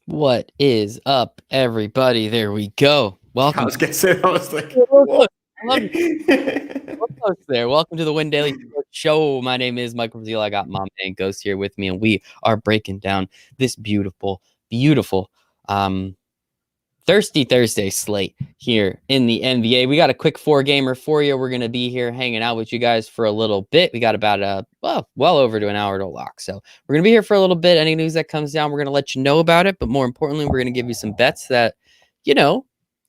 What is up, everybody? There we go. I Welcome. was gonna say that was like, Look, whoa. I love you. Close there. Welcome to the Win Daily Sports Show. My name is Michael Brazil. I got my man Ghost here with me, and we are breaking down this beautiful, Thirsty Thursday slate here in the NBA. We got a quick 4-gamer for you. We're going to be here hanging out with you guys for a little bit. We got about well over to an hour to lock. So we're going to be here for a little bit. Any news that comes down, we're going to let you know about it. But more importantly, we're going to give you some bets that,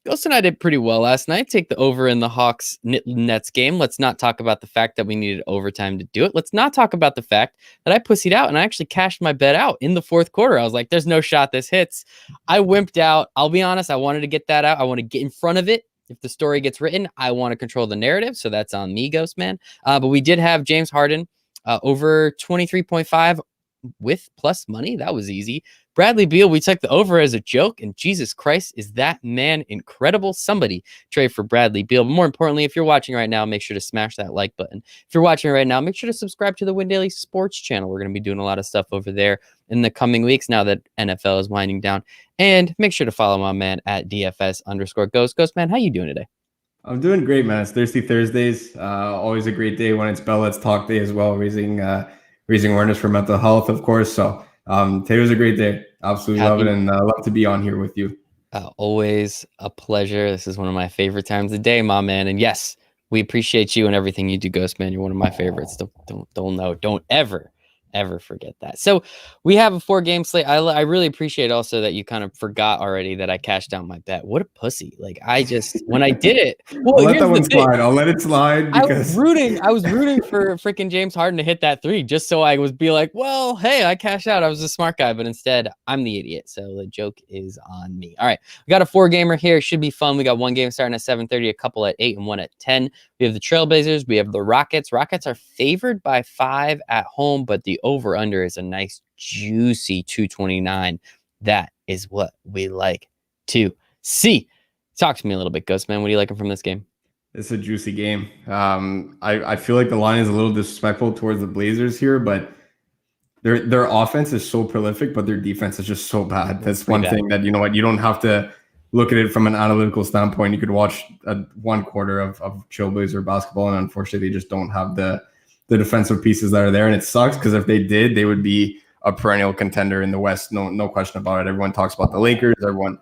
Ghost and I did pretty well last night. Take the over in the Hawks Nets game. Let's not talk about the fact that we needed overtime to do it. Let's not talk about the fact that I pussied out and I actually cashed my bet out in the fourth quarter. I was like, there's no shot this hits. I wimped out. I'll be honest. I wanted to get that out. I want to get in front of it. If the story gets written, I want to control the narrative. So that's on me, Ghost Man. But we did have James Harden over 23.5 with plus money. That was easy. Bradley Beal, we took the over as a joke, and Jesus Christ, is that man incredible? Somebody trade for Bradley Beal. But more importantly, if you're watching right now, make sure to smash that like button. If you're watching right now, make sure to subscribe to the Win Daily Sports channel. We're going to be doing a lot of stuff over there in the coming weeks now that NFL is winding down. And make sure to follow my man at DFS_Ghost. Ghost Man, how you doing today? I'm doing great, man. It's Thirsty Thursdays. Always a great day when it's Bell Let's Talk Day as well, raising awareness for mental health, of course. So today was a great day. Absolutely love it, and love to be on here with you. Always a pleasure. This is one of my favorite times of the day, my man. And yes, we appreciate you and everything you do, Ghost Man. You're one of my favorites. Don't ever forget that. So we have a 4-game slate. I really appreciate also that you kind of forgot already that I cashed out my bet. What a pussy. Like when I did it, well, I'll let that one slide. I'll let it slide because I was rooting for freaking James Harden to hit that 3 just so I would be like, well, hey, I cashed out. I was a smart guy, but instead I'm the idiot. So the joke is on me. All right. We got a 4-gamer here. It should be fun. We got one game starting at 7:30, a couple at 8 and one at 10. We have the Trailblazers. We have the Rockets. Rockets are favored by 5 at home, but the over-under is a nice, juicy 229. That is what we like to see. Talk to me a little bit, Ghost Man. What are you liking from this game? it's a juicy game. I feel like the line is a little disrespectful towards the Blazers here, but their offense is so prolific, but their defense is just so bad. That's one thing that, you know what, you don't have to look at it from an analytical standpoint. You could watch one quarter of Trailblazer basketball, and unfortunately, they just don't have the defensive pieces that are there. And it sucks because if they did, they would be a perennial contender in the West. No question about it. Everyone talks about the Lakers. Everyone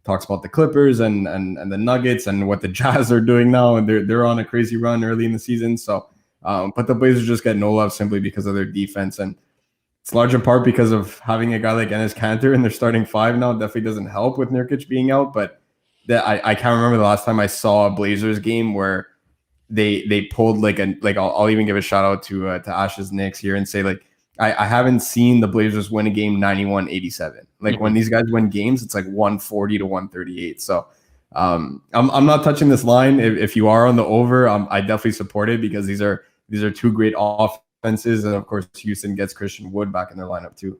talks about the Clippers and the Nuggets and what the Jazz are doing now. And they're on a crazy run early in the season. So, but the Blazers just get no love simply because of their defense. And it's large in part because of having a guy like Enes Kanter in their starting 5 now. Definitely doesn't help with Nurkic being out. But I can't remember the last time I saw a Blazers game where they pulled I'll even give a shout out to Ash's Knicks here and say, like, I haven't seen the Blazers win a game 91-87. Like, when these guys win games, it's like 140 to 138. So I'm not touching this line. If you are on the over, I definitely support it because these are two great offenses, and of course Houston gets Christian Wood back in their lineup too.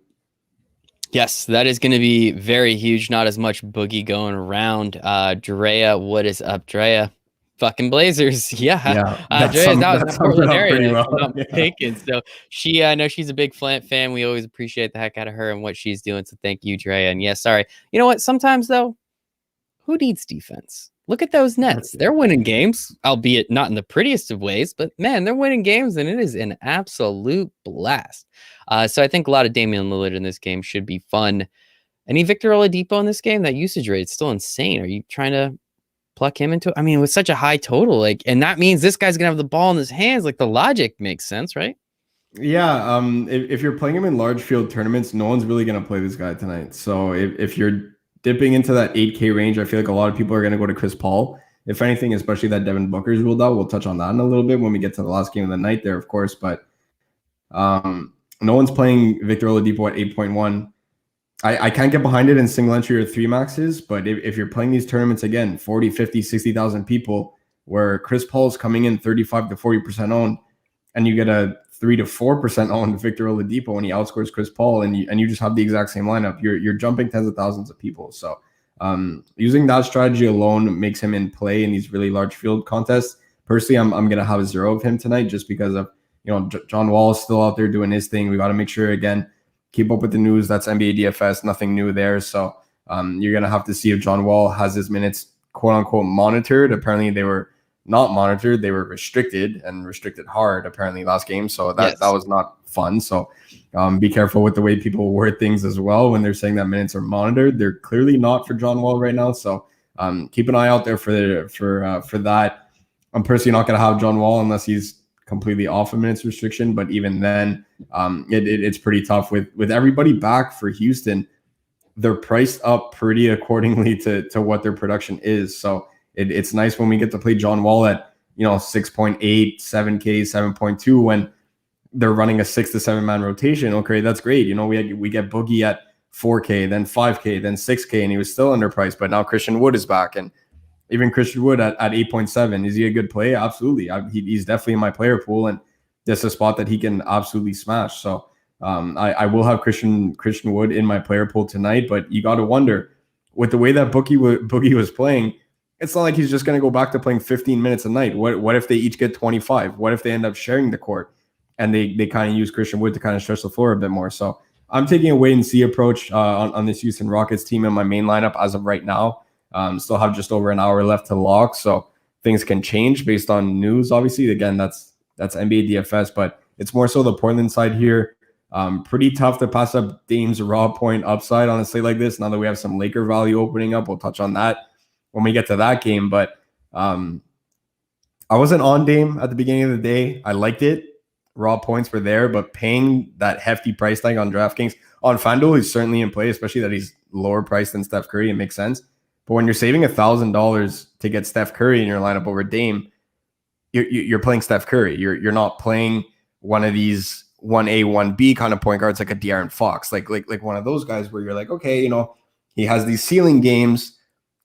Yes, that is going to be very huge. Not as much boogie going around. Drea, what is up, Drea? Fucking Blazers. Yeah. Drea's out in the Portland area, if I'm not mistaken. So I know she's a big fan. We always appreciate the heck out of her and what she's doing. So thank you, Drea. And yeah, sorry. You know what? Sometimes though, who needs defense? Look at those Nets. They're winning games, albeit not in the prettiest of ways, but man, they're winning games and it is an absolute blast. So I think a lot of Damian Lillard in this game should be fun. Any Victor Oladipo in this game? That usage rate is still insane. Are you trying to pluck him into it? I mean, with such a high total, and that means this guy's gonna have the ball in his hands. Like, the logic makes sense, right? Yeah. If you're playing him in large field tournaments, no one's really gonna play this guy tonight. So if you're dipping into that 8K range, I feel like a lot of people are gonna go to Chris Paul. If anything, especially that Devin Booker's ruled out. We'll touch on that in a little bit when we get to the last game of the night there, of course. But no one's playing Victor Oladipo at 8.1. I can't get behind it in single entry or 3 maxes, but if you're playing these tournaments, again, 40, 50, 60,000 people, where Chris Paul's coming in 35 to 40% owned, and you get a 3 to 4% owned Victor Oladipo when he outscores Chris Paul, and you just have the exact same lineup, you're jumping tens of thousands of people. So using that strategy alone makes him in play in these really large field contests. Personally, I'm going to have a 0 of him tonight just because of, John Wall is still out there doing his thing. We got to make sure, again, keep up with the news. That's NBA DFS, nothing new there. So you're going to have to see if John Wall has his minutes, quote unquote, monitored. Apparently they were not monitored. They were restricted, and restricted hard, apparently, last game. So that was not fun. So be careful with the way people word things as well when they're saying that minutes are monitored. They're clearly not for John Wall right now. So keep an eye out there for that. I'm personally not going to have John Wall unless he's completely off a minutes restriction. But even then, it's pretty tough with everybody back for Houston. They're priced up pretty accordingly to what their production is. So it's nice when we get to play John Wall at 6.8, 7K, 7.2 when they're running a 6 to 7 man rotation. Okay, that's great. We get Boogie at 4K, then 5K, then 6K, and he was still underpriced. But now Christian Wood is back, and even Christian Wood at 8.7. Is he a good play? Absolutely. He's definitely in my player pool, and that's a spot that he can absolutely smash. So I will have Christian Wood in my player pool tonight, but you got to wonder, with the way that Boogie was playing, it's not like he's just going to go back to playing 15 minutes a night. What if they each get 25? What if they end up sharing the court and they kind of use Christian Wood to kind of stretch the floor a bit more? So I'm taking a wait and see approach on this Houston Rockets team in my main lineup as of right now. Still have just over an hour left to lock, so things can change based on news. Obviously, again, that's NBA DFS, but it's more so the Portland side here. Pretty tough to pass up Dame's raw point upside on a slate like this. Now that we have some Laker value opening up, we'll touch on that when we get to that game. But I wasn't on Dame at the beginning of the day. I liked it. Raw points were there, but paying that hefty price tag on DraftKings, on FanDuel, he's certainly in play, especially that he's lower priced than Steph Curry. It makes sense. But when you're saving $1,000 to get Steph Curry in your lineup over Dame, you're playing Steph Curry. You're not playing one of these 1A, 1B kind of point guards like a De'Aaron Fox, like one of those guys where you're like, okay, he has these ceiling games,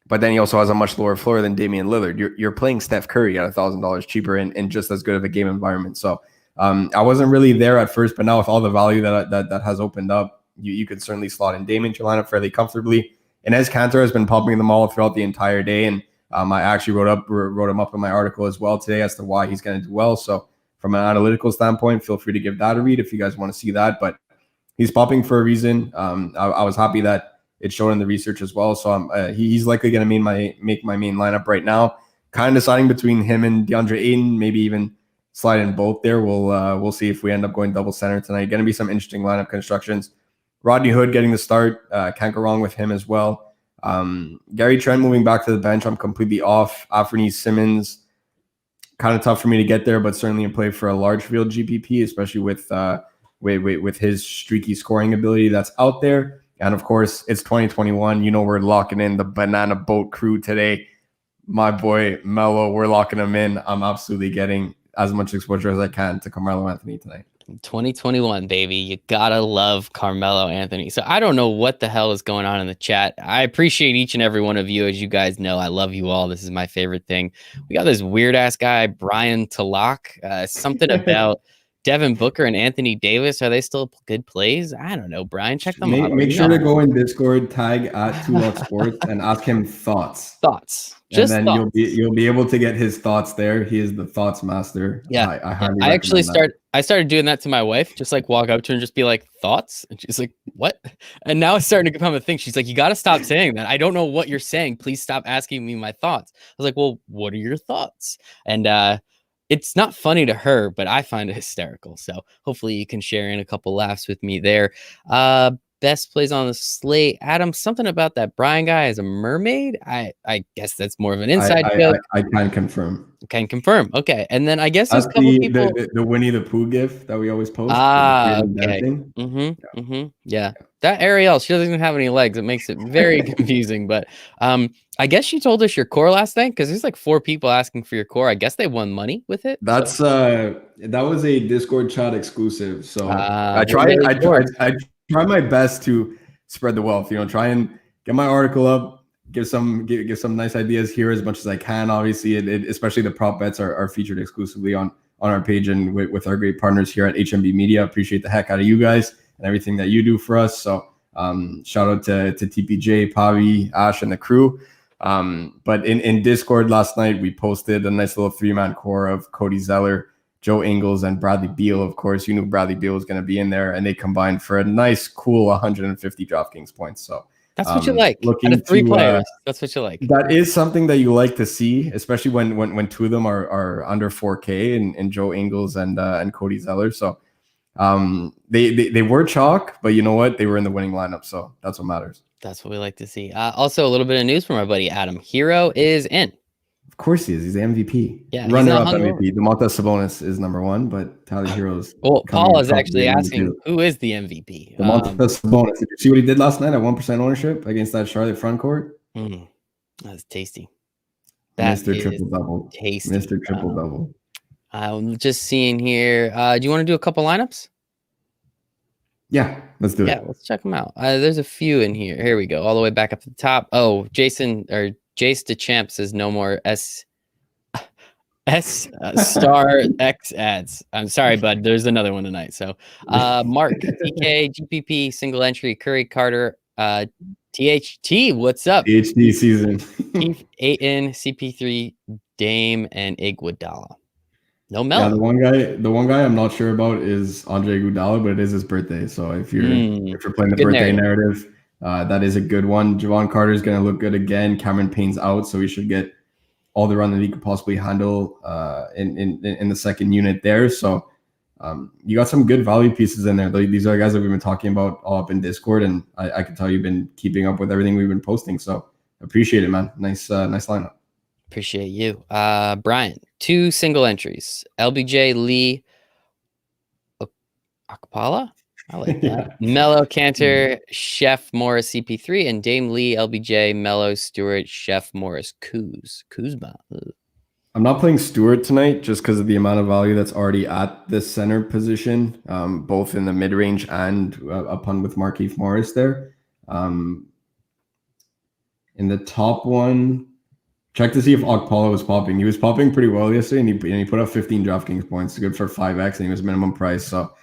but then he also has a much lower floor than Damian Lillard. You're playing Steph Curry at $1,000 cheaper and just as good of a game environment. So I wasn't really there at first, but now with all the value that has opened up, you could certainly slot in Dame into your lineup fairly comfortably. Inez Kanter has been pumping them all throughout the entire day, and I actually wrote him up in my article as well today as to why he's going to do well. So from an analytical standpoint, feel free to give that a read if you guys want to see that. But he's popping for a reason. I was happy that it showed in the research as well. So he's likely going to make my main lineup right now. Kind of deciding between him and DeAndre Ayton, maybe even slide in both there. We'll see if we end up going double center tonight. Going to be some interesting lineup constructions. Rodney Hood getting the start. Can't go wrong with him as well. Gary Trent moving back to the bench. I'm completely off. Anthony Simmons, kind of tough for me to get there, but certainly in play for a large field GPP, especially with his streaky scoring ability that's out there. And of course, it's 2021. We're locking in the banana boat crew today. My boy Melo, we're locking him in. I'm absolutely getting as much exposure as I can to Carmelo Anthony tonight. 2021, baby. You gotta love Carmelo Anthony. So I don't know what the hell is going on in the chat. I appreciate each and every one of you. As you guys know, I love you all. This is my favorite thing. We got this weird ass guy, Brian Talak. Something about Devin Booker and Anthony Davis. Are they still good plays? I don't know, Brian. Check them out. Make sure to go in Discord, tag at 2 Sports, and ask him thoughts. Just and then thoughts. you'll be able to get his thoughts there. He is the thoughts master. Yeah, I actually started doing that to my wife. Just like walk up to her and just be like, thoughts, and she's like, what? And now it's starting to become a thing. She's like, you got to stop saying that. I don't know what you're saying. Please stop asking me my thoughts. I was like, well, what are your thoughts? And it's not funny to her, but I find it hysterical. So hopefully you can share in a couple laughs with me there. Best plays on the slate. Adam, something about that Brian guy as a mermaid. I guess that's more of an inside joke. I can confirm. Okay. And then I guess that's there's a couple people. The Winnie the Pooh gif that we always post. Okay. Yeah. That Ariel, she doesn't even have any legs. It makes it very confusing. But I guess she told us your core last night because there's like 4 people asking for your core. I guess they won money with it. That's that was a Discord chat exclusive. So I try my best to spread the wealth. Try and get my article up, give some nice ideas here as much as I can. Obviously, especially the prop bets are featured exclusively on our page and with our great partners here at HNB Media. Appreciate the heck out of you guys and everything that you do for us. So shout out to TPJ, Pavi, Ash, and the crew. But in Discord last night, we posted a nice little 3-man core of Cody Zeller, Joe Ingles and Bradley Beal, of course. You knew Bradley Beal was going to be in there, and they combined for a nice, cool 150 DraftKings points. So that's what you like. Looking out of 3 to, players, that's what you like. That is something that you like to see, especially when two of them are under 4K and Joe Ingles and Cody Zeller. So they were chalk, but you know what? They were in the winning lineup, so that's what matters. That's what we like to see. Also, a little bit of news from our buddy Adam. Hero is in. Of course he is. He's the MVP. Yeah, runner-up MVP. Domantas Sabonis is number 1, but Tyler Hero's. Well, Paul is actually asking who is the MVP. Domantas Sabonis. Did you see what he did last night at 1% ownership against that Charlotte front court? That's tasty. Mr. Triple Double. Tasty. Mr. Triple Double. I'm just seeing here. Do you want to do a couple lineups? Yeah, let's do it. Yeah, let's check them out. There's a few in here. Here we go. All the way back up to the top. Oh, Jace DeChamp says no more star X ads. I'm sorry, bud. There's another one tonight. So Mark, TK, GPP, single entry, Curry, Carter, THT, what's up? THT season. Keith, Aiton, CP3, Dame, and Iguodala. No Melo. Yeah, the one guy I'm not sure about is Andre Iguodala, but it is his birthday. So if you're playing the birthday narrative, that is a good one. Javon Carter is going to look good again. Cameron Payne's out, so he should get all the run that he could possibly handle in the second unit there. So you got some good value pieces in there. These are guys that we've been talking about all up in Discord, and I can tell you've been keeping up with everything we've been posting. So appreciate it, man. Nice lineup. Appreciate you. Brian, 2 single entries. LBJ, Lee, Akpala? I like that. Melo, Cantor, Chef, Morris, CP3, and Dame Lee, LBJ, Melo, Stewart, Chef, Morris, Kuzma. I'm not playing Stewart tonight just because of the amount of value that's already at this center position, both in the mid-range and upon with Markieff Morris there. In the top one, check to see if Okpala was popping. He was popping pretty well yesterday, and he put up 15 DraftKings points, good for 5x, and he was minimum price. So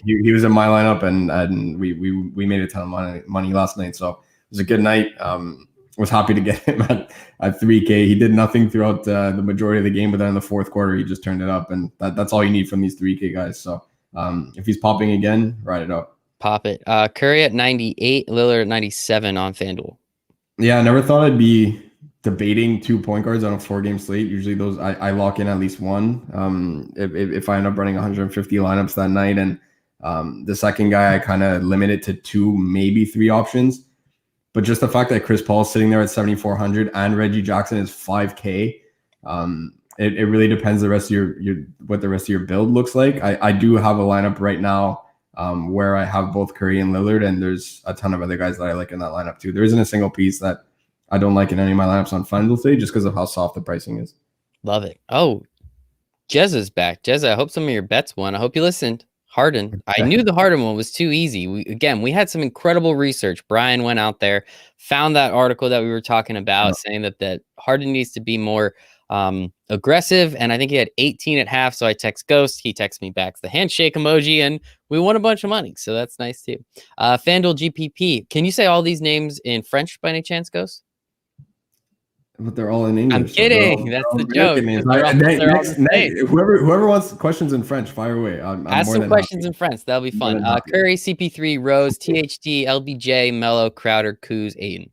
he was in my lineup, and we made a ton of money last night. So it was a good night. Was happy to get him at 3K. He did nothing throughout the majority of the game, but then in the fourth quarter, he just turned it up, and that's all you need from these 3K guys. So if he's popping again, ride it up. Pop it. Curry at 98, Lillard at 97 on FanDuel. Yeah, I never thought I'd be debating 2 point guards on a 4-game slate. Usually those I lock in at least one. If I end up running 150 lineups that night, and the second guy I kind of limit it to 2, maybe 3 options. But just the fact that Chris Paul's sitting there at 7,400 and Reggie Jackson is 5K, it really depends the rest of what the rest of your build looks like. I do have a lineup right now where I have both Curry and Lillard, and there's a ton of other guys that I like in that lineup too. There isn't a single piece that I don't like in any of my lineups on FanDuel today just because of how soft the pricing is. Love it. Oh, Jez is back. Jez, I hope some of your bets won. I hope you listened. Harden. I knew the Harden one was too easy. We had some incredible research. Brian went out there, found that article that we were talking about, saying that Harden needs to be more aggressive. And I think he had 18 at half. So I text Ghost. He texts me back the handshake emoji, and we won a bunch of money. So that's nice too. FanDuel GPP. Can you say all these names in French by any chance, Ghost? But they're all in English. I'm kidding. That's the joke. Whoever wants questions in French, fire away. Ask some questions in French. That'll be fun. Curry, CP3, Rose, THD, LBJ, Melo, Crowder, Kuz, Aiden.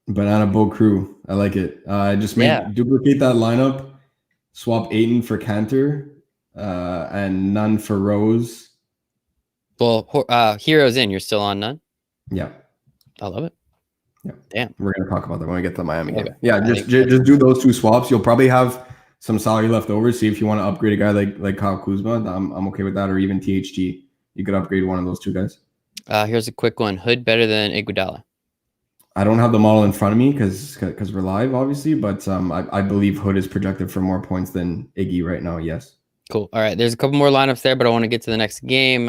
Banana Boat Crew. I like it. Duplicate that lineup. Swap Aiden for Cantor, and none for Rose. Well, Hero's in. You're still on none? Yeah. I love it. Yeah. Damn. We're going to talk about that when we get to the Miami game. Yeah, just do those 2 swaps. You'll probably have some salary left over. See if you want to upgrade a guy like Kyle Kuzma. I'm okay with that, or even THG. You could upgrade one of those 2 guys. Here's a quick one. Hood better than Iguodala? I don't have the model in front of me because we're live, obviously, but I believe Hood is projected for more points than Iggy right now, yes. Cool. All right. There's a couple more lineups there, but I want to get to the next game.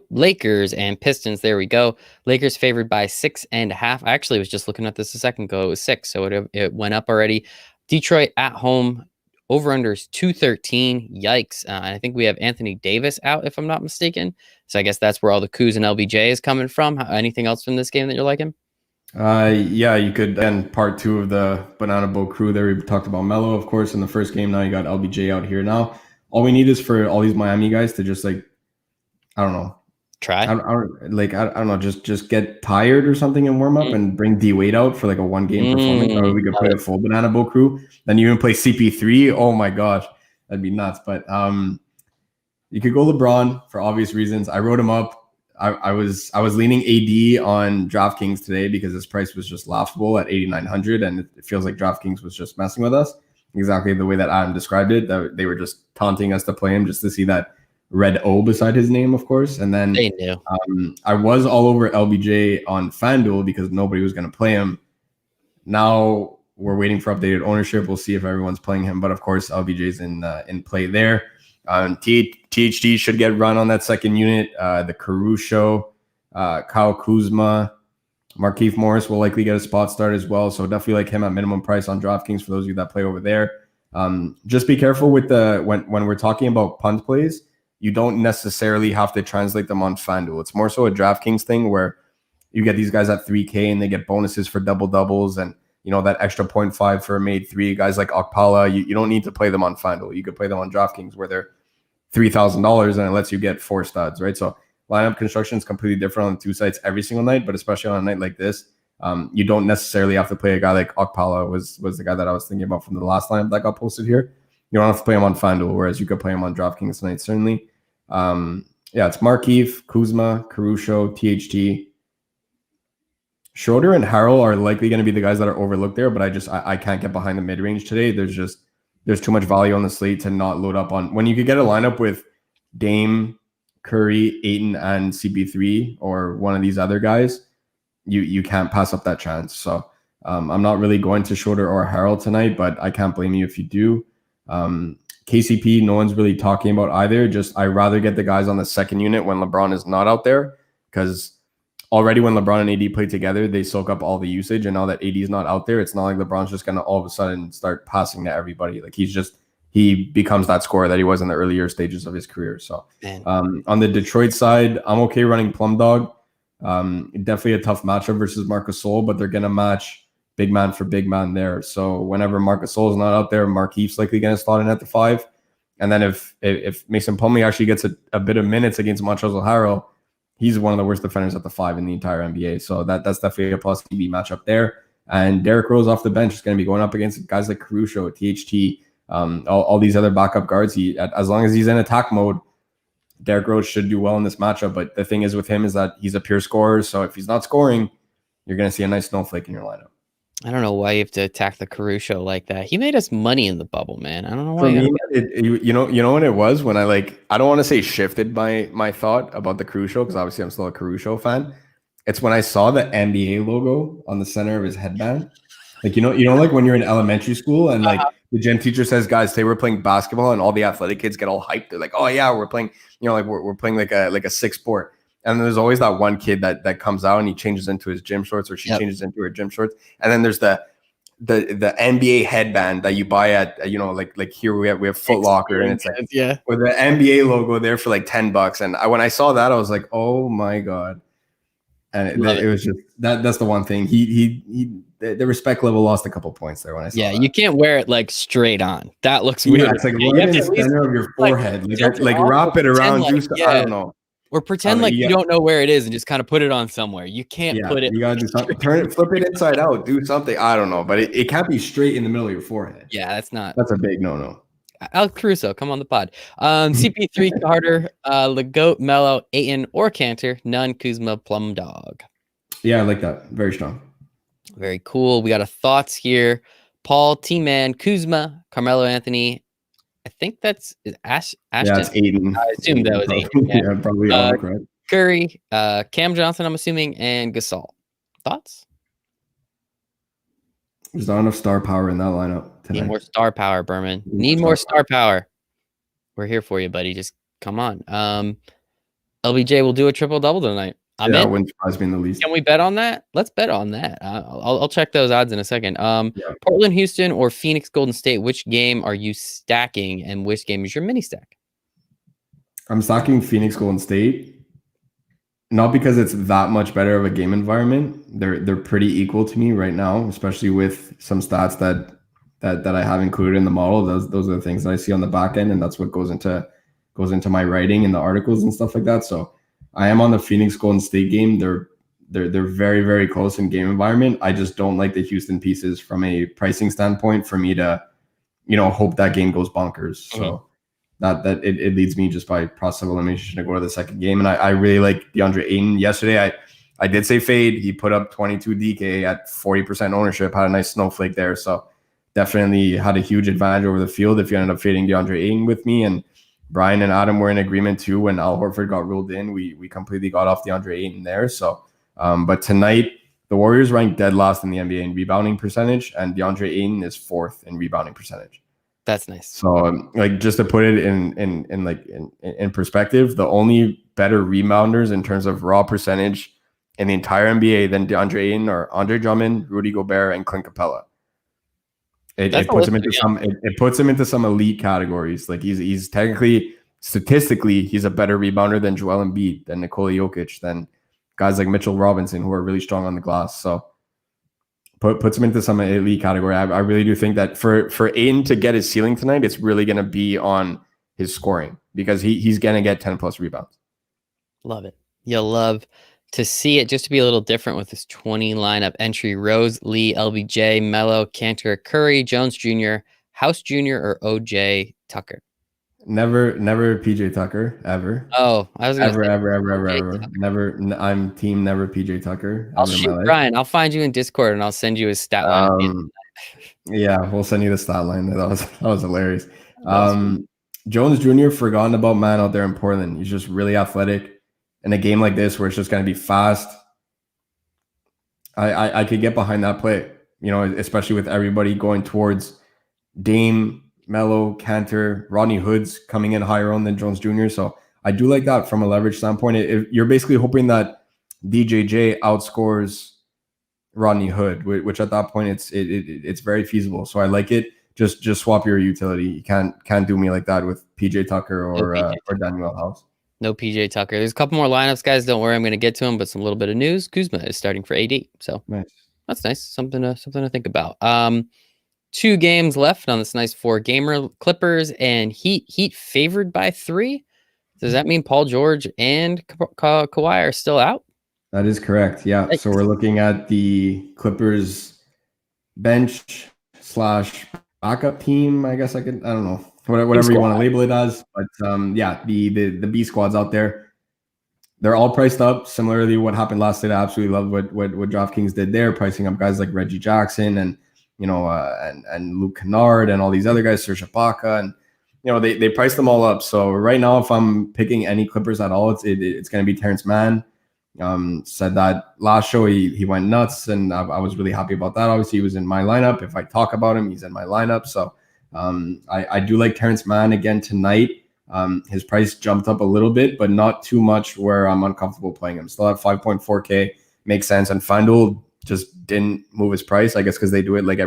Lakers and Pistons. There we go. Lakers favored by 6.5. I actually was just looking at this a second ago. It was 6, so it went up already. Detroit at home. Over-under is 213. Yikes. I think we have Anthony Davis out, if I'm not mistaken. So I guess that's where all the Kuz and LBJ is coming from. Anything else from this game that you're liking? Yeah, you could. And part two of the Banana Boat crew there, we talked about Melo, of course, in the first game. Now you got LBJ out here. Now, all we need is for all these Miami guys to just like, I don't know, Try. I don't know, just get tired or something and warm up and bring D Wade out for like a 1 game performance. Or we could play a full Banana Boat crew. Then you even play CP3. Oh my gosh, that'd be nuts. But you could go LeBron for obvious reasons. I wrote him up. I was leaning AD on DraftKings today because his price was just laughable at 8,900, and it feels like DraftKings was just messing with us exactly the way that Adam described it. That they were just taunting us to play him just to see that red O beside his name, of course. And then They knew. I was all over LBJ on FanDuel because nobody was going to play him. Now we're waiting for updated ownership. We'll see if everyone's playing him, but of course LBJ's in play there. THD should get run on that second unit. The Caruso, Kyle Kuzma, Markieff Morris will likely get a spot start as well. So definitely like him at minimum price on DraftKings for those of you that play over there. Just be careful with when we're talking about punt plays, you don't necessarily have to translate them on FanDuel. It's more so a DraftKings thing where you get these guys at 3K and they get bonuses for double doubles and that extra 0.5 for a made three. Guys like Okpala, you don't need to play them on FanDuel. You could play them on DraftKings where they're $3,000 and it lets you get 4 studs, right? So lineup construction is completely different on the two sites every single night, but especially on a night like this, you don't necessarily have to play a guy like Okpala was the guy that I was thinking about from the last lineup that got posted here. You don't have to play him on FanDuel, whereas you could play him on DraftKings tonight, certainly. It's Markieff, Kuzma, Caruso, THT. Schroeder and Harrell are likely going to be the guys that are overlooked there, but I can't get behind the mid-range today. There's too much value on the slate to not load up on. When you could get a lineup with Dame, Curry, Ayton, and CP3 or one of these other guys, you can't pass up that chance. So I'm not really going to Schroeder or Harrell tonight, but I can't blame you if you do. KCP, no one's really talking about either. Just I rather get the guys on the second unit when LeBron is not out there because already when LeBron and AD play together, they soak up all the usage. And now that AD is not out there, it's not like LeBron's just going to all of a sudden start passing to everybody. Like he becomes that scorer that he was in the earlier stages of his career. So on the Detroit side, I'm okay running Plum Dog. Definitely a tough matchup versus Marc Gasol, but they're going to match big man for big man there. So whenever Marc Gasol is not out there, Markieff's likely going to slot in at the 5. And then if Mason Plumlee actually gets a bit of minutes against Montrezl Harrell, he's one of the worst defenders at the 5 in the entire NBA. So that's definitely a plus TB matchup there. And Derrick Rose off the bench is going to be going up against guys like Caruso, THT, all these other backup guards. As long as he's in attack mode, Derrick Rose should do well in this matchup. But the thing is with him is that he's a pure scorer. So if he's not scoring, you're going to see a nice snowflake in your lineup. I don't know why you have to attack the Caruso like that. He made us money in the bubble, man. I don't know why. For me, you know what it was when I don't want to say shifted my thought about the Caruso because obviously I'm still a Caruso fan. It's when I saw the NBA logo on the center of his headband. Like like when you're in elementary school and like the gym teacher says, guys, today we're playing basketball, and all the athletic kids get all hyped. They're like, oh yeah, we're playing, we're playing like a sick sport. And there's always that one kid that comes out and he changes into his gym shorts or she changes into her gym shorts. And then there's the NBA headband that you buy at, like here we have Foot Locker and it's like with the NBA logo there for like $10. And when I saw that, I was like, oh my God. And it was just that's the one thing the respect level lost a couple points there when I saw that. You can't wear it like straight on. That looks weird. It's like right in the center of your forehead. Like wrap it around. I don't know. Or pretend like you don't know where it is and just kind of put it on somewhere. You can't put it. You gotta do something. Flip it inside out. Do something. I don't know, but it can't be straight in the middle of your forehead. Yeah, that's a big no. Alex Caruso, come on the pod. CP3, Carter, Legoat, Melo, Ayton, or Cantor. None, Kuzma, Plum Dog. Yeah, I like that. Very strong. Very cool. We got a thoughts here. Paul, T-Man, Kuzma, Carmelo Anthony. I think that's Ashton. Yeah, it's Ayton. I assume that was Ayton. Yeah, probably all correct. Curry, Cam Johnson, I'm assuming, and Gasol. Thoughts? There's not enough star power in that lineup tonight. Need more star power, Berman. Need more star power. We're here for you, buddy. Just come on. LBJ will do a triple-double tonight. That wouldn't surprise me in the least. Can we bet on that? Let's bet on that. I'll check those odds in a second. Portland, Houston, or Phoenix, Golden State. Which game are you stacking, and which game is your mini stack? I'm stacking Phoenix, Golden State. Not because it's that much better of a game environment. They're pretty equal to me right now, especially with some stats that I have included in the model. Those are the things that I see on the back end, and that's what goes into my writing and the articles and stuff like that. So I am on the Phoenix Golden State game. They're very, very close in game environment. I just don't like the Houston pieces from a pricing standpoint for me to, hope that game goes bonkers. So that it leads me just by process of elimination to go to the second game. And I really like DeAndre Ayton. Yesterday, I did say fade. He put up 22 DK at 40% ownership, had a nice snowflake there. So definitely had a huge advantage over the field if you ended up fading DeAndre Ayton with me. And Brian and Adam were in agreement too. When Al Horford got ruled in, we completely got off DeAndre Ayton there. So, but tonight, the Warriors ranked dead last in the NBA in rebounding percentage, and DeAndre Ayton is 4th in rebounding percentage. That's nice. So, just to put it in perspective, the only better rebounders in terms of raw percentage in the entire NBA than DeAndre Ayton are Andre Drummond, Rudy Gobert, and Clint Capella. It puts him into some elite categories. Like he's technically, statistically, he's a better rebounder than Joel Embiid, than Nikola Jokic, than guys like Mitchell Robinson, who are really strong on the glass. So puts him into some elite category. I really do think that for Ayton to get his ceiling tonight, it's really going to be on his scoring, because he's going to get 10 plus rebounds. Love it. You'll love to see it just to be a little different with this 20 lineup entry. Rose, Lee, LBJ, Melo, Cantor, Curry, Jones Jr., House Jr., or OJ Tucker. Never PJ Tucker, ever. Oh, I was going to say ever. Never. I'm team never PJ Tucker. I'll shoot Brian. I'll find you in Discord and I'll send you his stat line. Yeah, we'll send you the stat line. That was hilarious. Jones Jr. forgotten about, man, out there in Portland. He's just really athletic. In a game like this where it's just going to be fast, I could get behind that play, especially with everybody going towards Dame, Melo, Cantor, Rodney Hood's coming in higher on than Jones Jr. So I do like that from a leverage standpoint. You're basically hoping that DJJ outscores Rodney Hood, which at that point it's very feasible. So I like it. Just swap your utility. You can't do me like that with PJ Tucker or Daniel House. No PJ Tucker. There's a couple more lineups, guys. Don't worry, I'm going to get to them. But some little bit of news. Kuzma is starting for AD, so nice. That's nice. Something to think about. 2 games left on this nice 4-gamer. Clippers and Heat. Heat favored by 3. Does that mean Paul George and Kawhi are still out? That is correct. Yeah. So we're looking at the Clippers bench / backup team. I guess I don't know. Whatever you want to label it as, but the B squads out there, they're all priced up. Similarly, what happened last night, I absolutely love what DraftKings did there, pricing up guys like Reggie Jackson and and Luke Kennard and all these other guys, Serge Ibaka, and they priced them all up. So right now, if I'm picking any Clippers at all, it's going to be Terrence Mann. Said that last show he went nuts, and I was really happy about that. Obviously, he was in my lineup. If I talk about him, he's in my lineup. So. I do like Terrence Mann again tonight. His price jumped up a little bit, but not too much where I'm uncomfortable playing him. Still at 5.4K, makes sense. And FanDuel just didn't move his price, I guess, because they do it like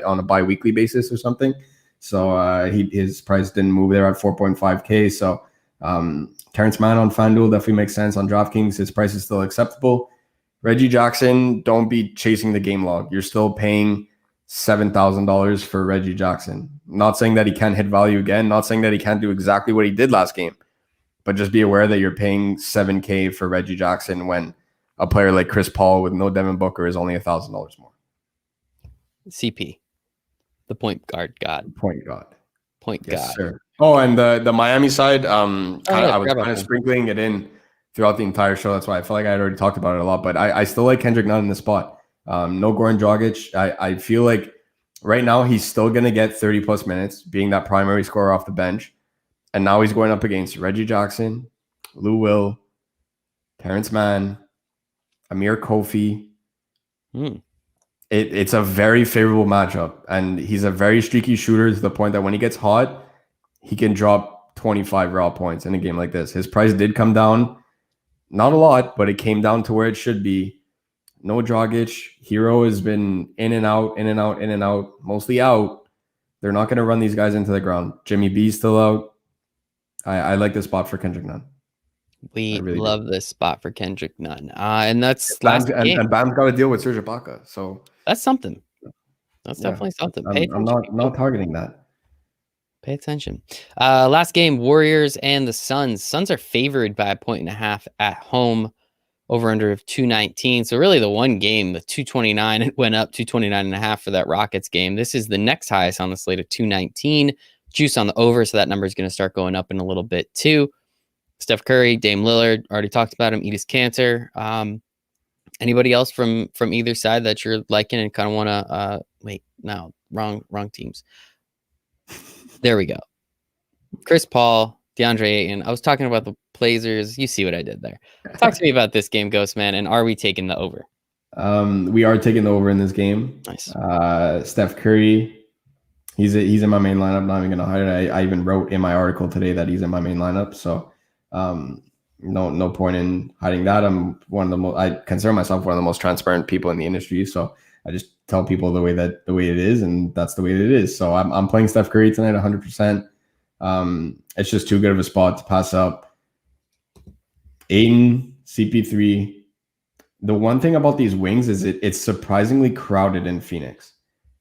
on a bi-weekly basis or something. So his price didn't move there at 4.5K. So Terrence Mann on FanDuel definitely makes sense. On DraftKings, his price is still acceptable. Reggie Jackson, don't be chasing the game log. You're still paying $7,000 for Reggie Jackson. Not saying that he can't hit value again, not saying that he can't do exactly what he did last game, but just be aware that you're paying $7K for Reggie Jackson when a player like Chris Paul with no Devin Booker is only $1,000 more. CP, the point guard god. Point god. Yes, sir. Oh, and the Miami side, I was kind of sprinkling it in throughout the entire show. That's why I felt like I had already talked about it a lot, but I still like Kendrick Nunn in the spot. No Goran Dragic. I feel like right now he's still going to get 30 plus minutes being that primary scorer off the bench. And now he's going up against Reggie Jackson, Lou Will, Terrence Mann, Amir Kofi. It's a very favorable matchup. And he's a very streaky shooter to the point that when he gets hot, he can drop 25 raw points in a game like this. His price did come down. Not a lot, but it came down to where it should be. No Dragic. Hero has been in and out, mostly out. They're not going to run these guys into the ground. Jimmy B's still out. I like the spot for Kendrick Nunn. We really love do. this spot for Kendrick Nunn. And that's last game. And Bam's got to deal with Serge Ibaka. So That's something. That's yeah, definitely something. Pay I'm attention, not targeting that. Pay attention. Last game, Warriors and the Suns. Suns are favored by 1.5 at home, over under of 219. So really the one game, the 229, it went up 229.5 for that Rockets game. This is the next highest on the slate of 219. Juice on the over, so that number is going to start going up in a little bit too. Steph Curry, Dame Lillard, already talked about him, eat his cancer. Anybody else from either side that you're liking and kind of want to wait, no, wrong teams. There we go. Chris Paul, DeAndre Ayton. I was talking about the Blazers. You see what I did there. Talk to me about this game, Ghost Man, and are we taking the over? We are taking the over in this game. Nice. Steph Curry, he's in my main lineup. Not even gonna hide it. I even wrote in my article today that he's in my main lineup. So no point in hiding that. I'm one of the most. I consider myself one of the most transparent people in the industry. So I just tell people the way it is, and that's the way it is. So I'm playing Steph Curry tonight, 100%. It's just too good of a spot to pass up. Ayton, CP3. The one thing about these wings is it's surprisingly crowded in Phoenix.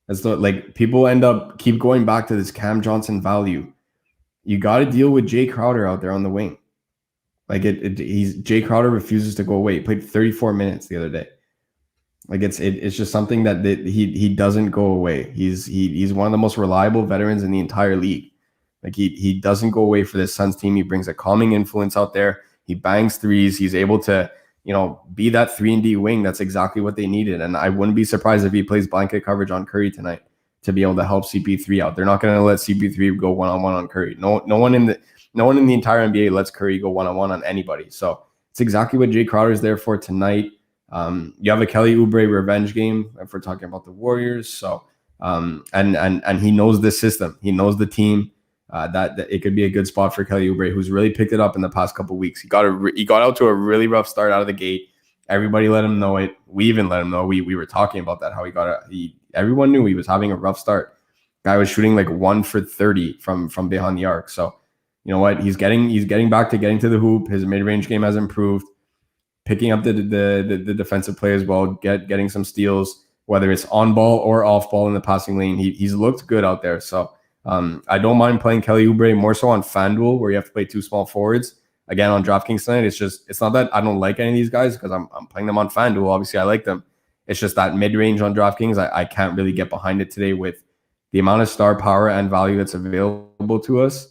As though like people keep going back to this Cam Johnson value. You got to deal with Jay Crowder out there on the wing. Like Jay Crowder refuses to go away. He played 34 minutes the other day. Like it's just something that he doesn't go away. He's one of the most reliable veterans in the entire league. Like he doesn't go away for this Suns team. He brings a calming influence out there. He bangs threes. He's able to, be that 3-and-D wing. That's exactly what they needed. And I wouldn't be surprised if he plays blanket coverage on Curry tonight to be able to help CP3 out. They're not going to let CP3 go one-on-one on Curry. No one in the entire NBA lets Curry go one-on-one on anybody. So it's exactly what Jay Crowder is there for tonight. You have a Kelly Oubre revenge game if we're talking about the Warriors. So and he knows the system. He knows the team. That it could be a good spot for Kelly Oubre, who's really picked it up in the past couple of weeks. He got out to a really rough start out of the gate. Everybody let him know it. We even let him know. We were talking about that, how everyone knew he was having a rough start. Guy was shooting like 1 for 30 from behind the arc. So you know what? He's getting back to getting to the hoop. His mid-range game has improved. Picking up the defensive play as well, getting some steals, whether it's on ball or off ball in the passing lane. He's looked good out there. So I don't mind playing Kelly Oubre more so on FanDuel where you have to play 2 small forwards. Again, on DraftKings tonight, it's not that I don't like any of these guys because I'm playing them on FanDuel. Obviously, I like them. It's just that mid-range on DraftKings, I can't really get behind it today with the amount of star power and value that's available to us.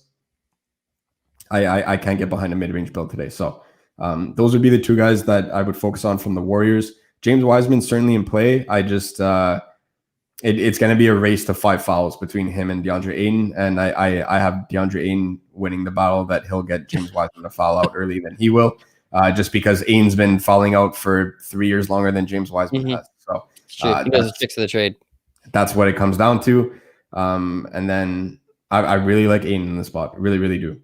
I can't get behind a mid-range build today. So those would be the 2 guys that I would focus on from the Warriors. James Wiseman certainly in play. I just it's going to be a race to 5 fouls between him and DeAndre Ayton, and I have DeAndre Ayton winning the battle that he'll get James Wiseman to foul out early than he will, just because Ayton's been fouling out for 3 years longer than James Wiseman has. So he knows the tricks of the trade. That's what it comes down to. And then I really like Ayton in the spot. Really, really do.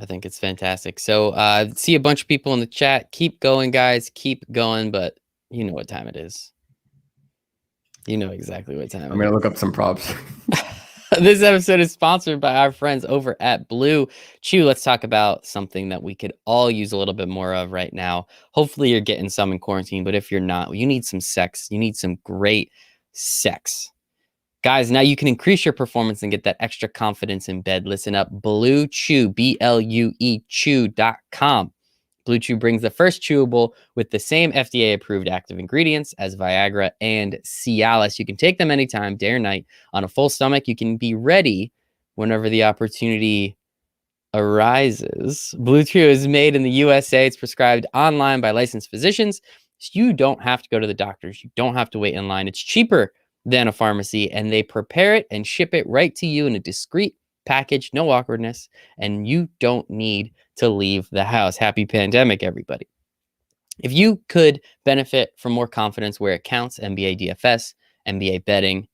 I think it's fantastic. So see a bunch of people in the chat. Keep going, guys. Keep going, but you know what time it is. You know exactly what time. I'm going to look up some props. This episode is sponsored by our friends over at Blue Chew. Let's talk about something that we could all use a little bit more of right now. Hopefully you're getting some in quarantine, but if you're not, you need some sex. You need some great sex. Guys, now you can increase your performance and get that extra confidence in bed. Listen up. Blue Chew, BLUE Chew.com. Blue Chew brings the first chewable with the same FDA-approved active ingredients as Viagra and Cialis. You can take them anytime, day or night, on a full stomach. You can be ready whenever the opportunity arises. Blue Chew is made in the USA. It's prescribed online by licensed physicians. So you don't have to go to the doctors. You don't have to wait in line. It's cheaper than a pharmacy, and they prepare it and ship it right to you in a discreet package, no awkwardness, and you don't need to leave the house. Happy pandemic, everybody. If you could benefit from more confidence where it counts, NBA DFS, NBA betting,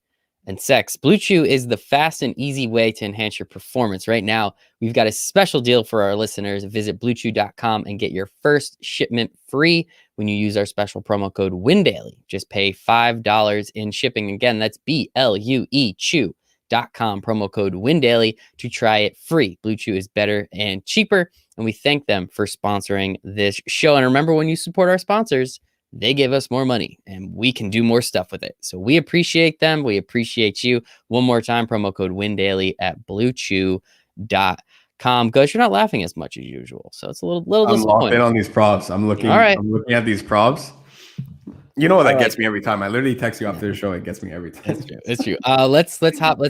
and sex, Blue Chew is the fast and easy way to enhance your performance. Right now, we've got a special deal for our listeners. Visit bluechew.com and get your first shipment free when you use our special promo code WINDAILY. Just pay $5 in shipping. Again, that's BLUE Chew.com. bluechew.com, promo code WINDAILY to try it free. Blue Chew is better and cheaper, and we thank them for sponsoring this show. And remember, when you support our sponsors, they give us more money and we can do more stuff with it. So we appreciate them. We appreciate you. One more time, promo code WINDAILY at bluechew.com. Ghost, you're not laughing as much as usual, so it's a little I'm disappointing. locked in on these props. I'm looking at these props. You know what that gets me every time. I literally text you after the show. It gets me every time. It's true. Let's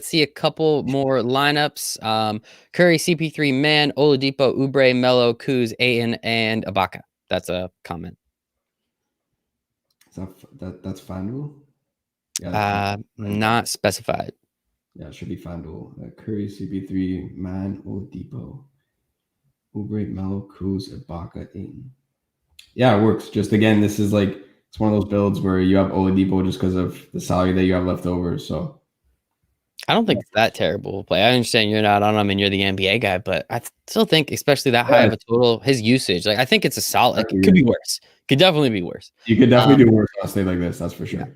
see a couple more lineups. Curry, CP3, Man, Oladipo, Oubre, Melo, Kuz, Ayton, and Ibaka. That's a comment. That's FanDuel? Yeah, not specified. Yeah, it should be FanDuel. Curry, CP3, Man, Oladipo, Oubre, Melo, Kuz, Ibaka, Ayton. Yeah, it works. Just again, this is like, it's one of those builds where you have Oladipo just because of the salary that you have left over. So I don't think it's that terrible play. I understand you're not on him and you're the NBA guy, but I still think, especially that high of a total, his usage, like I think it's a solid. Like, it could be worse. Could definitely be worse. You could definitely do worse on a slate like this. That's for sure.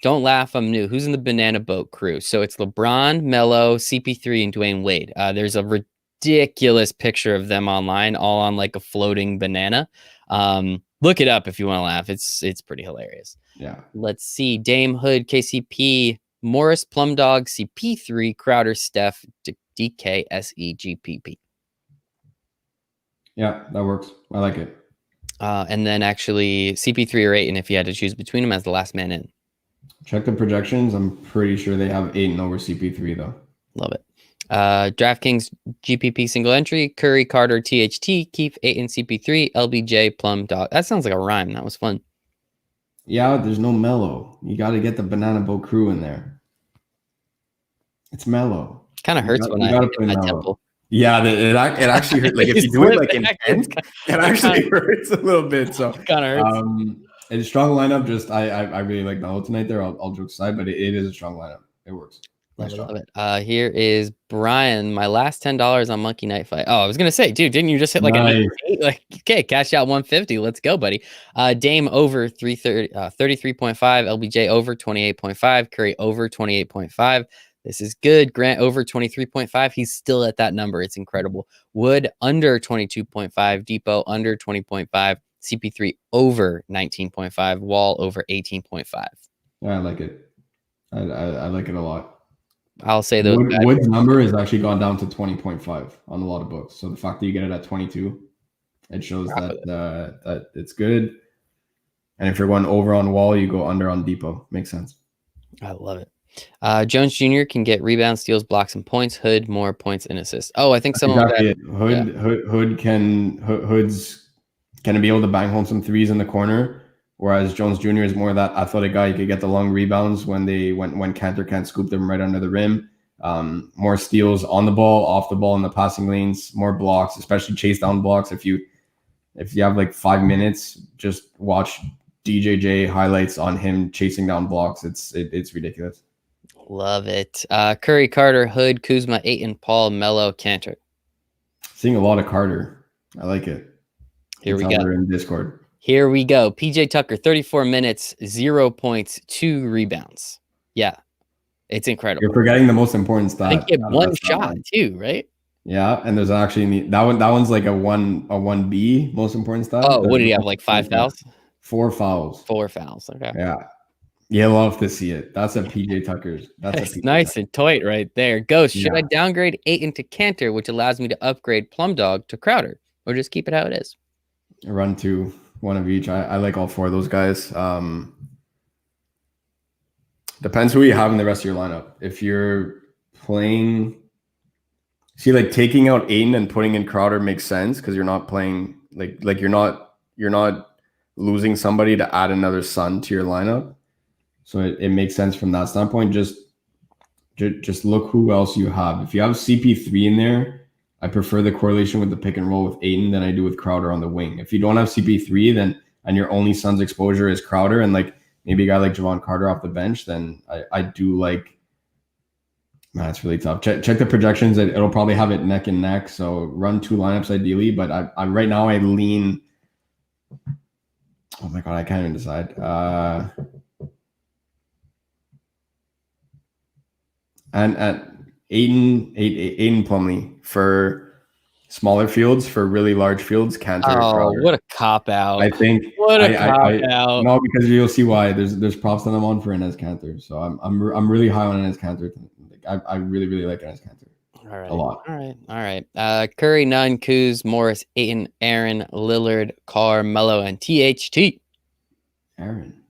Don't laugh. I'm new. Who's in the banana boat crew? So it's LeBron, Melo, CP3, and Dwayne Wade. There's a ridiculous picture of them online, all on like a floating banana. Look it up if you want to laugh. It's pretty hilarious. Yeah. Let's see. Dame, Hood, KCP, Morris, Plumdog, CP3, Crowder, Steph, DK, SE, GPP. Yeah, that works. I like it. And then actually CP3 or Ayton if you had to choose between them as the last man in. Check the projections. I'm pretty sure they have Ayton over CP3 though. Love it. DraftKings GPP single entry, Curry, Carter, THT, Keith, Ayton, CP3, LBJ, Plum, Dog. That sounds like a rhyme. That was fun. Yeah, there's no Melo. You got to get the banana boat crew in there. It's Melo. Kind of hurts when I hit my temple. Yeah, it actually hurts. Like if you do it like intense, it actually hurts a little bit. So kind of hurts. It's a strong lineup. Just I really like Melo tonight there. I'll joke aside, but it is a strong lineup. It works. Love it. Here is Brian. My last $10 on Monkey Night Fight. Oh, I was gonna say, dude, didn't you just hit like an 8? Like, okay, cash out 150. Let's go, buddy. Dame over 33.5. LBJ over 28.5. Curry over 28.5. This is good. Grant over 23.5. He's still at that number. It's incredible. Wood under 22.5. Depot under 20.5. CP3 over 19.5. Wall over 18.5. Yeah, I like it. I like it a lot. I'll say those. Wood's number has actually gone down to 20.5 on a lot of books. So the fact that you get it at 22, it shows that it's good. And if you're going over on Wall, you go under on Depot. Makes sense. I love it. Jones Jr. can get rebounds, steals, blocks, and points. Hood more points and assists. Oh, I think someone Hood's gonna be able to bang home some threes in the corner, whereas Jones Jr. is more that athletic guy. He could get the long rebounds when Cantor can't scoop them right under the rim. More steals on the ball, off the ball in the passing lanes, more blocks, especially chase down blocks. If you have like 5 minutes, just watch DJJ highlights on him chasing down blocks. It's ridiculous. Love it. Curry, Carter, Hood, Kuzma, Ayton, Paul, Melo, Cantor. Seeing a lot of Carter. I like it. Here we go. In Discord. Here we go. PJ Tucker, 34 minutes, 0 points, 2 rebounds. Yeah, it's incredible. You're forgetting the most important stat. I think he had one shot too, right? Yeah, and there's actually that one's like a 1B most important stat. Oh, what did he have? Like 5 fouls? 4 fouls. 4 fouls. Okay. Yeah. You love to see it. That's a PJ Tucker's. That's nice and tight right there. Ghost, should I downgrade Ayton to Cantor, which allows me to upgrade Plumdog to Crowder, or just keep it how it is? Run to one of each. I like all 4 of those guys. Depends who you have in the rest of your lineup. If you're playing, like taking out Ayton and putting in Crowder makes sense because you're not playing like you're not losing somebody to add another Sun to your lineup. So it makes sense from that standpoint. Just look who else you have. If you have CP3 in there, I prefer the correlation with the pick and roll with Ayton than I do with Crowder on the wing. If you don't have CP3, and your only Suns exposure is Crowder and like maybe a guy like Javon Carter off the bench, then I do like. Man, it's really tough. Check the projections. It'll probably have it neck and neck. So run 2 lineups ideally, but I right now I lean. Oh my god, I can't even decide. And at Aiden Plumlee for smaller fields, for really large fields, Cantor Crowder. What a cop out! I think What a cop out! No, because you'll see why. There's props that I'm on for Enes Cantor, so I'm really high on Enes Cantor. I really like Enes Cantor. All right, a lot. All right. Curry, Nunn, Kuz, Morris, Ayton, Aaron, Lillard, Carmelo, and THT. Aaron.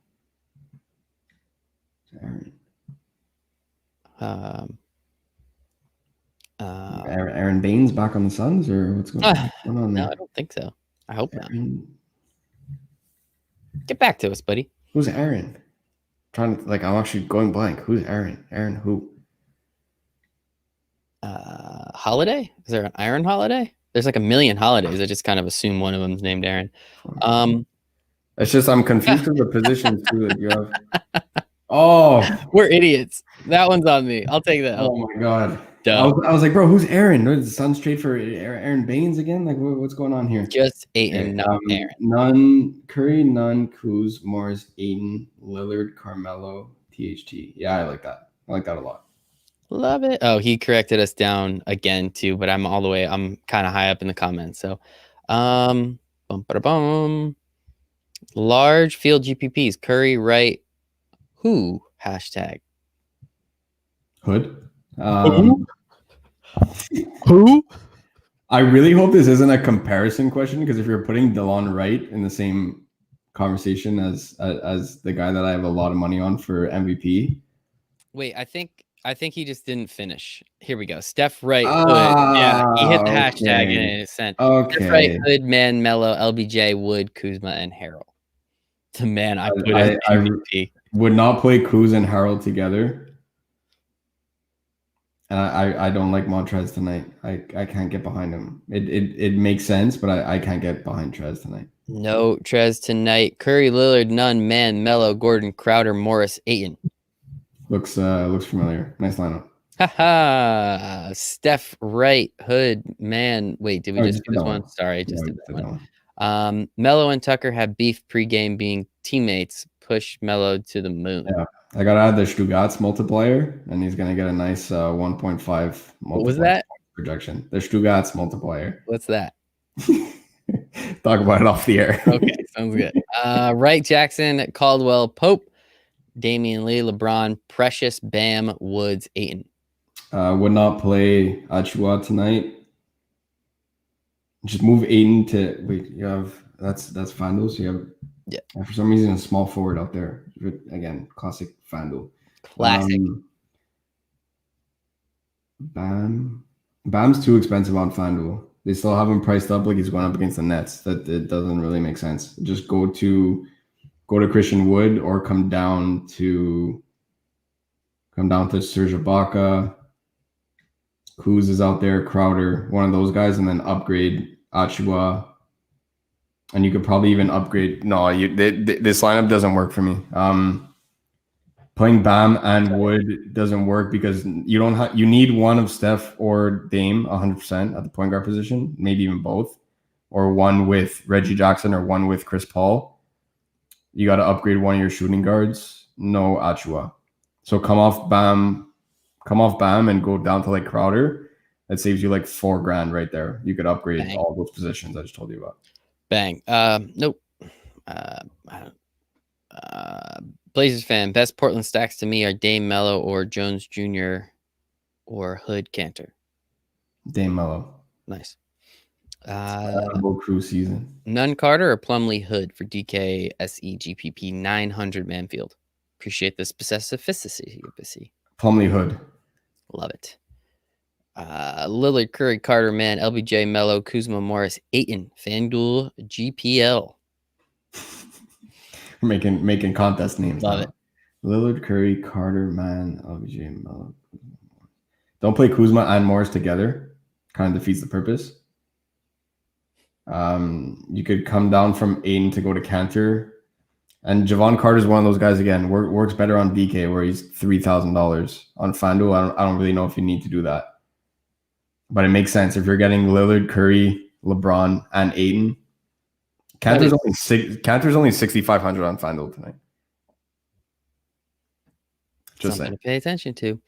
Aaron Baines back on the Suns, or what's going on there? No, I don't think so. I hope not. Get back to us, buddy. Who's Aaron? I'm actually going blank. Who's Aaron? Aaron who? Holiday? Is there an Aaron Holiday? There's like a million holidays. I just kind of assume one of them's named Aaron. It's just I'm confused with the positions too that you have. Oh, we're idiots. That one's on me. I'll take that. Oh my god. I was like, bro, who's Aaron? Did the Suns trade for Aaron Baines again? Like, what's going on here? Just Ayton, not Aaron. None, Curry, Nunn, Kuz, Morris, Ayton, Lillard, Carmelo, THT. Yeah, I like that. I like that a lot. Love it. Oh, he corrected us down again too, but I'm kind of high up in the comments. So, large field GPPs. Curry, Wright, who? Hashtag. Hood. Who? I really hope this isn't a comparison question, because if you're putting DeLon Wright in the same conversation as the guy that I have a lot of money on for MVP. Wait, I think he just didn't finish. Here we go. Steph Wright, Hood. Yeah, he hit the hashtag and it sent. Okay. Steph Wright, Hood, Man, Mello, LBJ, Wood, Kuzma, and Harrell. The man I put as MVP. Would not play Kuz and Harold together. And I don't like Montrez tonight. I can't get behind him. It makes sense, but I can't get behind Trez tonight. No Trez tonight. Curry, Lillard, Nunn, Man, Mello, Gordon, Crowder, Morris, Ayton. Looks familiar. Nice lineup. Haha. Steph, Wright, Hood, Man. Wait, did we just do this one? Sorry, just did that one. Mello and Tucker have beef pregame being teammates. Push Mello to the moon. Yeah. I got to add the Stugatz multiplier, and he's going to get a nice 1.5 what was that? projection. The Stugatz multiplier. What's that? Talk about it off the air. Okay, sounds good. Wright, Jackson, Caldwell, Pope, Damian Lee, LeBron, Precious, Bam, Woods, Ayton. Would not play Achua tonight. Just move Ayton to wait. You have that's FanDuel. So you have for some reason a small forward out there. Again, classic FanDuel. Classic. Bam's too expensive on FanDuel. They still have him priced up like he's going up against the Nets. That it doesn't really make sense. Just go to Christian Wood or come down to Serge Ibaka. Kuz is out there, Crowder, one of those guys, and then upgrade Achua. And you could probably even upgrade. No, this lineup doesn't work for me. Playing Bam and Wood doesn't work because you need one of Steph or Dame 100% at the point guard position, maybe even both, or one with Reggie Jackson or one with Chris Paul. You got to upgrade one of your shooting guards. No Achua. So come off Bam and go down to like Crowder. That saves you like $4,000 right there. You could upgrade all those positions I just told you about. Bang. Nope. Blazers fan. Best Portland stacks to me are Dame Mello or Jones Jr. or Hood Cantor. Dame Mello. Nice. Crew season. Nunn Carter or Plumlee Hood for DK SE GPP 900 Manfield. Appreciate the specificity. Plumlee Hood. Love it. Lillard, Curry, Carter, Man, LBJ, Mello, Kuzma, Morris, Ayton, FanDuel, GPL. Making contest names. Love it. Lillard, Curry, Carter, Man, LBJ, Mello. Don't play Kuzma and Morris together. Kind of defeats the purpose. You could come down from Ayton to go to Cantor. And Javon Carter is one of those guys, again, works better on DK where he's $3,000. On FanDuel, I don't really know if you need to do that. But it makes sense if you're getting Lillard, Curry, LeBron, and Ayton. Cantor's only $6,500 on FanDuel tonight. Something to pay attention to.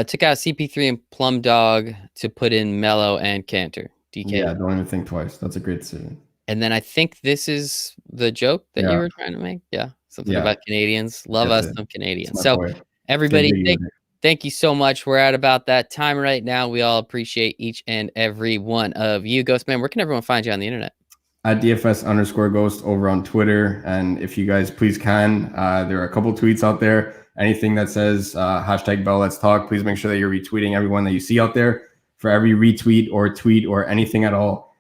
Took out CP3 and Plum Dog to put in Mello and Cantor. DK. Yeah, don't even think twice. That's a great decision. And then I think this is the joke that you were trying to make. Yeah. Something about Canadians. Love us some Canadians. So everybody, thank you so much. We're at about that time right now. We all appreciate each and every one of you. Ghostman, where can everyone find you on the internet? At DFS_Ghost over on Twitter. And if you guys please can, there are a couple tweets out there. Anything that says hashtag Bell Let's Talk, please make sure that you're retweeting everyone that you see out there. For every retweet or tweet or anything at all,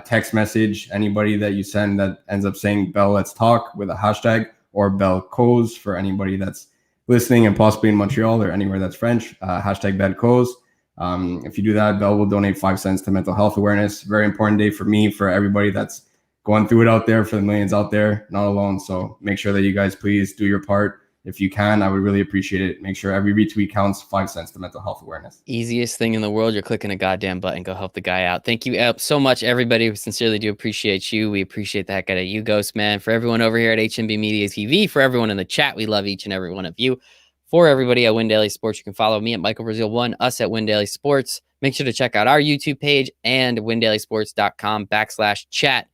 text message anybody that you send that ends up saying Bell Let's Talk with a hashtag, or Bell Coes for anybody that's listening and possibly in Montreal or anywhere that's French, hashtag Bell Coes. If you do that, Bell will donate 5 cents to mental health awareness. Very important day for me, for everybody that's going through it out there, for the millions out there, not alone. So make sure that you guys please do your part. If you can, I would really appreciate it. Make sure every retweet counts. 5 cents to mental health awareness. Easiest thing in the world. You're clicking a goddamn button. Go help the guy out. Thank you so much, everybody. We sincerely do appreciate you. We appreciate the heck out of you, Ghost Man. For everyone over here at HNB Media TV, for everyone in the chat, we love each and every one of you. For everybody at Win Daily Sports, you can follow me at Michael Brazil1, us at Win Daily Sports. Make sure to check out our YouTube page and windailysports.com/chat.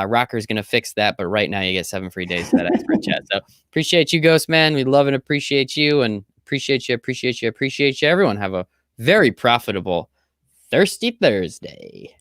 Rocker's going to fix that, but right now you get 7 free days for that expert chat. So appreciate you, Ghost Man. We love and appreciate you, and appreciate you. Everyone have a very profitable Thirsty Thursday.